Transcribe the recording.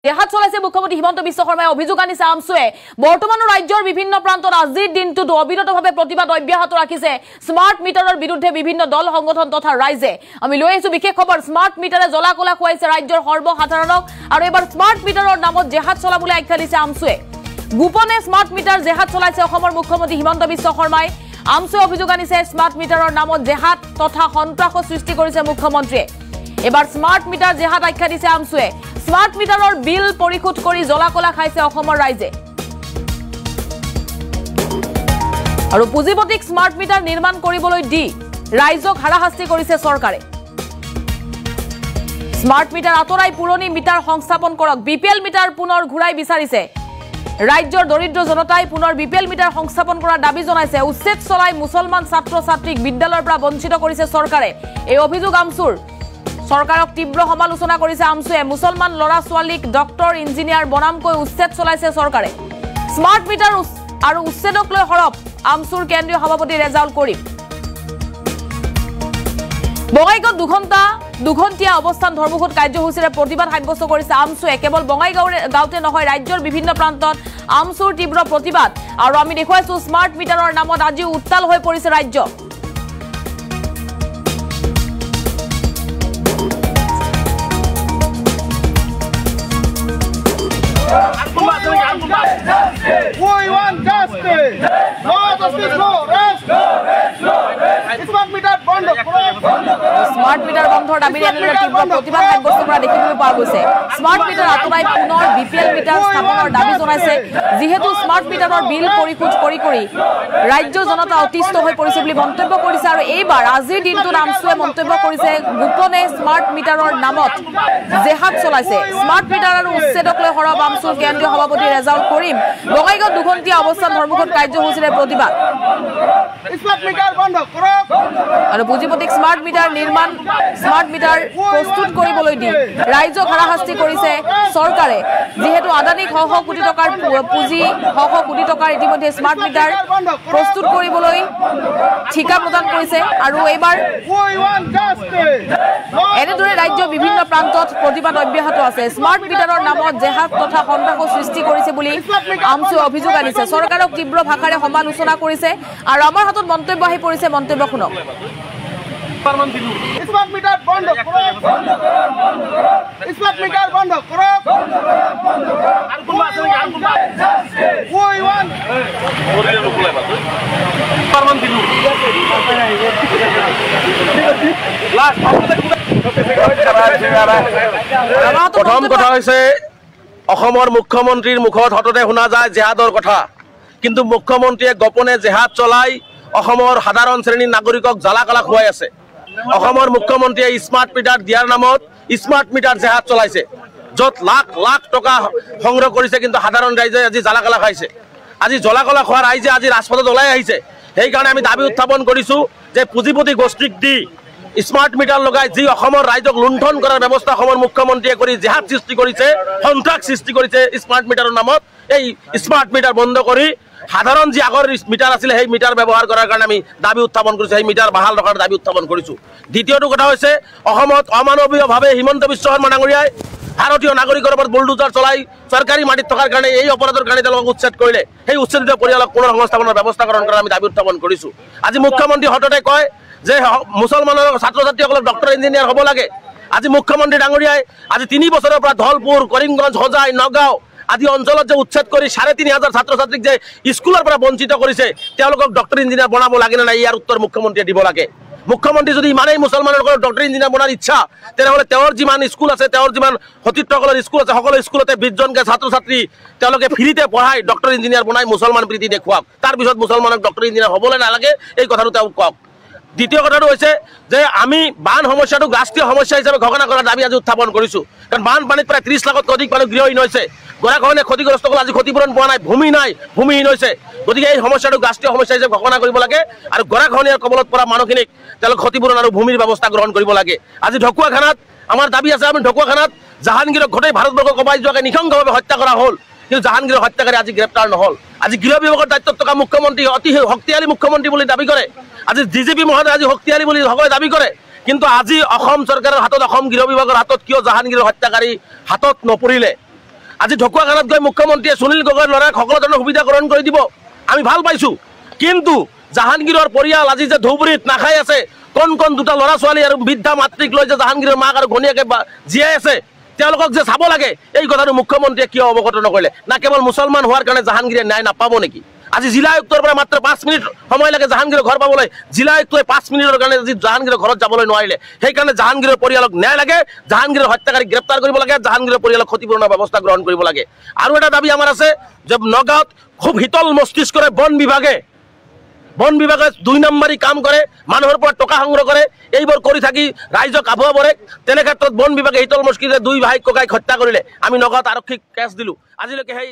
দেহাত চলাইছে মুখ্যমন্ত্ৰী হিমন্ত বিশ্ব শৰ্মায় অভিযোগ আনিছে আমসুয়ে বৰ্তমানৰ ৰাজ্যৰ বিভিন্ন প্ৰান্তত আজিৰ দিনটোত অবিৰতভাৱে প্ৰতিবাদ অব্যাহত ৰাখিছে স্মাৰ্ট মিটাৰৰ বিৰুদ্ধে বিভিন্ন দল সংগঠন তথা ৰাইজে আমি লৈ আহিছো বিশেষ খবৰ স্মাৰ্ট মিটাৰে জলাকলা খুৱাইছে ৰাজ্যৰ সৰ্বসাধাৰণক আৰু এবাৰ স্মাৰ্ট মিটাৰৰ নামত জেহাদ চলাবলৈ আখ্যা দিছে আমসুয়ে গোপনে স্মাৰ্ট মিটাৰ জেহাদ চলাইছে অসমৰ মুখ্যমন্ত্ৰী হিমন্ত বিশ্ব শৰ্মাই আমসুয়ে অভিযোগ আনিছে স্মাৰ্ট মিটাৰৰ নামত জেহাদ তথা সন্ত্ৰাস সৃষ্টি কৰিছে মুখ্যমন্ত্ৰীয়ে এবাৰ স্মাৰ্ট মিটাৰ জেহাদ আখ্যা দিছে আমসুয়ে স্মাৰ্ট মিটাৰৰ বিল পৰিশোধ কৰি জলাকলা খাইছে অসমৰ ৰাইজে আৰু পুঁজিপতিক স্মাৰ্ট মিটাৰ নিৰ্মাণ কৰিবলৈ দি ৰাইজক হাৰাশাস্তি কৰিছে চৰকাৰে স্মাৰ্ট মিটাৰ আতৰাই পুৰণি মিটাৰ সংস্থাপন কৰক বিপিএল মিটাৰ পুনৰ ঘূৰাই বিচাৰিছে ৰাজ্যৰ দৰিদ্ৰ জনতাই পুনৰ বিপিএল মিটাৰ সংস্থাপন কৰাৰ দাবী জনাইছে উচ্ছেদ চলাই মুছলমান ছাত্ৰ ছাত্ৰীক বিদ্যালয়ৰ পৰা বঞ্চিত কৰিছে চৰকাৰে এই অভিযোগ আমসুৰ সৰকাৰক তীব্ৰ সমালোচনা কৰেছে আমসুয়ে মুসলমান লড়া ছোৱালীক ডক্টৰ ইঞ্জিনিয়াৰ বনামকৈ উচ্ছেদ চলাইছে সৰকাৰে স্মাৰ্ট মিটাৰ আৰ উচ্ছেদক লৈ হৰপ আমসুৰ কেন্দ্ৰীয় সভাপতি ৰেজাউল কৰিম বঙাইগাঁৱত দুঘণ্টীয়া অৱস্থান ধৰ্মঘট কাৰ্যসূচীৰে প্ৰতিবাদ সাব্যস্ত কৰিছে আমসুয়ে কেৱল বঙাইগাঁৱতে নহয় ৰাজ্যৰ বিভিন্ন প্ৰান্তত আমসুৰ তীব্ৰ প্ৰতিবাদ আৰু আমি দেখুৱাইছো স্মাৰ্ট মিটাৰৰ নামত আজি উত্তাল হৈ পৰিছে ৰাজ্য We want justice. No justice, no rest. Smart meter বন্ধ স্মার্ট মিটার বন্ধৰ দাবীৰে এনেদৰে তীব্ৰ প্ৰতিবাদ সাব্যস্ত কৰা দেখিবলৈ পোৱা গৈছে স্মাৰ্ট মিটাৰ আঁতৰাই পুনৰ বিপিএল মিটাৰ স্থাপনৰ দাবী জনাইছে যিহেতু স্মাৰ্ট মিটাৰৰ বিল পৰিশোধ কৰি ৰাজ্যৰ জনতা অতিষ্ঠ হৈ পৰিছে বুলি মন্তব্য কৰিছে আৰু এইবাৰ আজিৰ দিনটোত আমসুয়ে মন্তব্য কৰিছে গোপনে স্মাৰ্ট মিটাৰৰ নামত জেহাদ চলাইছে স্মাৰ্ট মিটাৰ আৰু উচ্ছেদক লৈ হৰপ আমসুৰ কেন্দ্ৰীয় সভাপতি ৰেজাউল কৰিম বঙাইগাঁৱত দুঘণ্টীয়া অৱস্থান ধৰ্মঘট কাৰ্যসূচীৰে প্ৰতিবাদ স্মাৰ্ট মিটাৰ বন্ধ কৰক আৰু পুঁজিপতিক স্মাৰ্ট মিটাৰ প্ৰস্তুত কৰিবলৈ দি ৰাইজক হাৰাশাস্তি কৰিছে চৰকাৰে যিহেতু আদানীক শ কোটি টকাৰ পুঁজি শ কোটি টকাৰ ইতিমধ্যে স্মাৰ্ট মিটাৰ প্ৰস্তুত কৰিবলৈ ঠিকা প্ৰদান কৰিছে আৰু এইবাৰ এনেদৰে ৰাজ্যৰ বিভিন্ন প্ৰান্তত প্ৰতিবাদ অব্যাহত আছে স্মাৰ্ট মিটাৰৰ নামত জেহাদ তথা সন্ত্ৰাস সৃষ্টি কৰিছে বুলি আমসুয়ে অভিযোগ আনিছে চৰকাৰক তীব্ৰ ভাষাৰে সমালোচনা কৰিছে আৰু আমাৰ হাতত মন্তব্য আহি পৰিছে মন্তব্য শুনক স্মাৰ্ট মিটাৰ বন্ধ কৰক স্মাৰ্ট মিটাৰ বন্ধ কৰক আৰু কোনবা আছে নেকি আৰু কোনবা We want পাৰমান দিলু প্ৰথম কথা হৈছে অসমৰ মুখ্যমন্ত্ৰীৰ মুখত হঠাতে শুনা যায় জেহাদৰ কথা কিন্তু মুখ্যমন্ত্ৰীয়ে গোপনে জেহাদ চলাই অসমৰ সাধাৰণ শ্ৰেণীৰ নাগৰিকক জ্বালাকলা খুৱাই আছে অসমৰ মুখ্যমন্ত্ৰীয়ে স্মাৰ্ট মিটাৰ দিয়াৰ নামত স্মাৰ্ট মিটাৰ জেহাদ চলাইছে য'ত লাখ লাখ টকা সংগ্ৰহ কৰিছে কিন্তু সাধাৰণ ৰাইজে আজি জ্বালাকলা খাইছে আজি জ্বালাকলা খোৱা ৰাইজে আজি ৰাজপথত ওলাই আহিছে সেইকাৰণে আমি দাবী উত্থাপন কৰিছো যে পুঁজিপতি গোষ্ঠীক দি স্মাৰ্ট মিটাৰ লগাই যি অসমৰ ৰাইজক লুণ্ঠন কৰাৰ ব্যৱস্থা অসমৰ মুখ্যমন্ত্ৰীয়ে কৰি জেহাদ সৃষ্টি কৰিছে সন্ত্ৰাস সৃষ্টি কৰিছে স্মাৰ্ট মিটাৰৰ নামত এই স্মাৰ্ট মিটাৰ বন্ধ কৰি সাধাৰণ যি আগৰ মিটাৰ আছিল সেই মিটাৰ ব্যৱহাৰ কৰাৰ কাৰণে আমি দাবী উত্থাপন কৰিছো সেই মিটাৰ বাহাল ৰখাৰ দাবী উত্থাপন কৰিছো দ্বিতীয়টো কথা হৈছে অসমত অমানৱীয়ভাৱে হিমন্ত বিশ্ব শৰ্মা ডাঙৰীয়াই ভাৰতীয় নাগৰিকৰ ওপৰত বুলডোজাৰ চলাই চৰকাৰী মাটিত থকাৰ কাৰণে এই অপৰাধৰ কাৰণে তেওঁলোকক উচ্ছেদ কৰিলে সেই উচ্ছেদিত পৰিয়ালক পুনৰ সংস্থাপনৰ ব্যৱস্থাকৰণ কৰাৰ আমি দাবী উত্থাপন কৰিছো আজি মুখ্যমন্ত্ৰী হঠাতে কয় যে মুছলমানৰ ছাত্ৰ ছাত্ৰীসকলক ডক্টৰ ইঞ্জিনিয়াৰ হ'ব লাগে আজি মুখ্যমন্ত্ৰী ডাঙৰীয়াই আজি 3 বছৰৰ পৰা ধলপুৰ কৰিমগঞ্জ হোজাই নগাঁও আদি অঞ্চলত যে উচ্ছেদ কৰি 3,500 ছাত্ৰ ছাত্ৰীক যে স্কুলৰ পৰা বঞ্চিত কৰিছে তেওঁলোকক ডক্টৰ ইঞ্জিনিয়াৰ বনাব লাগে না ইয়াৰ উত্তৰ মুখ্যমন্ত্ৰীয়ে দিব লাগে মুখ্যমন্ত্ৰী যদি ইমানেই মুছলমানৰ ডক্টৰ ইঞ্জিনিয়াৰ বনাৰ ইচ্ছা তেনেহ'লে তেওঁৰ যিমান স্কুল আছে তেওঁৰ যিমান সতীৰ্থসকলৰ স্কুল আছে সকলো স্কুলতে 20 জনকে ছাত্ৰ ছাত্ৰী তেওঁলোকে ফ্ৰীতে পঢ়াই ডক্টৰ ইঞ্জিনিয়াৰ বনাই মুছলমান প্ৰীতি দেখুৱাওক তাৰপিছত মুছলমানক ডক্টৰ ইঞ্জিনিয়াৰ হ'বলৈ নালাগে এই কথাটো তেওঁ কওক দ্বিতীয় কথাটো হৈছে যে আমি বান সমস্যাটো ৰাষ্ট্ৰীয় সমস্যা হিচাপে ঘোষণা কৰাৰ দাবী আজি উত্থাপন কৰিছোঁ কাৰণ বানপানীত প্ৰায় 30 লাখতকৈ অধিক মানুহ গৃহহীন হৈছে গৰাখহনীয়া ক্ষতিগ্ৰস্তসকল আজি ক্ষতিপূৰণ পোৱা নাই ভূমিহীন হৈছে গতিকে এই সমস্যাটো ৰাষ্ট্ৰীয় সমস্যা হিচাপে ঘোষণা কৰিব লাগে আৰু গৰাখহনীয়াৰ কবলত পৰা মানুহখিনিক তেওঁলোক ক্ষতিপূৰণ আৰু ভূমিৰ ব্যৱস্থা গ্ৰহণ কৰিব লাগে আজি ঢকুৱাখানাত আমাৰ দাবী আছে আমি ঢকুৱাখানাত জাহাংগীৰক গোটেই ভাৰতবৰ্ষক কবাই যোৱাকৈ নিঃসংগভাৱে হত্যা কৰা হ'ল কিন্তু জাহাংগীৰৰ হত্যাকাৰী আজি গ্ৰেপ্তাৰ নহ'ল আজি গৃহ বিভাগৰ দায়িত্বত থকা মুখ্যমন্ত্ৰী অতি শক্তিশালী মুখ্যমন্ত্ৰী বুলি দাবী কৰে আজি ডিজিপি মহোদয় আজি শক্তিশালী বুলি সকলোৱে দাবী কৰে কিন্তু আজি অসম চৰকাৰৰ হাতত অসম গৃহ বিভাগৰ হাতত কিয় জাহাংগীৰৰ হত্যাকাৰী হাতত নপৰিলে আজি ঢকুৱাখানাত গৈ মুখ্যমন্ত্ৰীয়ে সুনীল গগৈৰ ল'ৰাক সকলো ধৰণৰ সুবিধা গ্ৰহণ কৰি দিব, আমি ভাল পাইছোঁ। কিন্তু জাহাংগীৰৰ পৰিয়াল আজি যে ধুবুৰীত নাখাই আছে, কোন দুটা ল'ৰা ছোৱালী আৰু বৃদ্ধা মাতৃক লৈ যে জাহাংগীৰৰ মাক আৰু ঘনীয়েকে জীয়াই আছে, তেওঁলোকক যে চাব লাগে, এই কথাটো মুখ্যমন্ত্ৰীয়ে কিয় অৱগত নকৰিলে? না কেৱল মুছলমান হোৱাৰ কাৰণে জাহাংগীৰে ন্যায় নাপাব নেকি? আজি জিলা আয়ুক্তৰ পৰা মাত্ৰ 5 মিনিট সময় লাগে জাহাংগীৰৰ ঘৰ পাবলৈ, জিলা আয়ুক্তই 5 মিনিটৰ কাৰণে আজি জাহাংগীৰৰ ঘৰত যাবলৈ নোৱাৰিলে। সেইকাৰণে জাহাংগীৰৰ পৰিয়ালক ন্যায় লাগে, জাহাংগীৰৰ হত্যাকাৰীক গ্ৰেপ্তাৰ কৰিব লাগে, জাহাংগীৰৰ পৰিয়ালক ক্ষতিপূৰণৰ ব্যৱস্থা গ্ৰহণ কৰিব লাগে। আৰু এটা দাবী আমাৰ আছে যে নগাঁৱত খুব শীতল মস্তিষ্কৰে বন বিভাগে 2 নম্বৰী কাম কৰে, মানুহৰ পৰা টকা সংগ্ৰহ কৰে, এইবোৰ কৰি থাকি ৰাইজক আভুৱা বৰে। তেনে ক্ষেত্ৰত বন বিভাগে শীতল মস্তিষ্কৰে 2 ভাই ককাইক হত্যা কৰিলে। আমি নগাঁৱত আৰক্ষীক কেছ দিলোঁ, আজিলৈকে সেই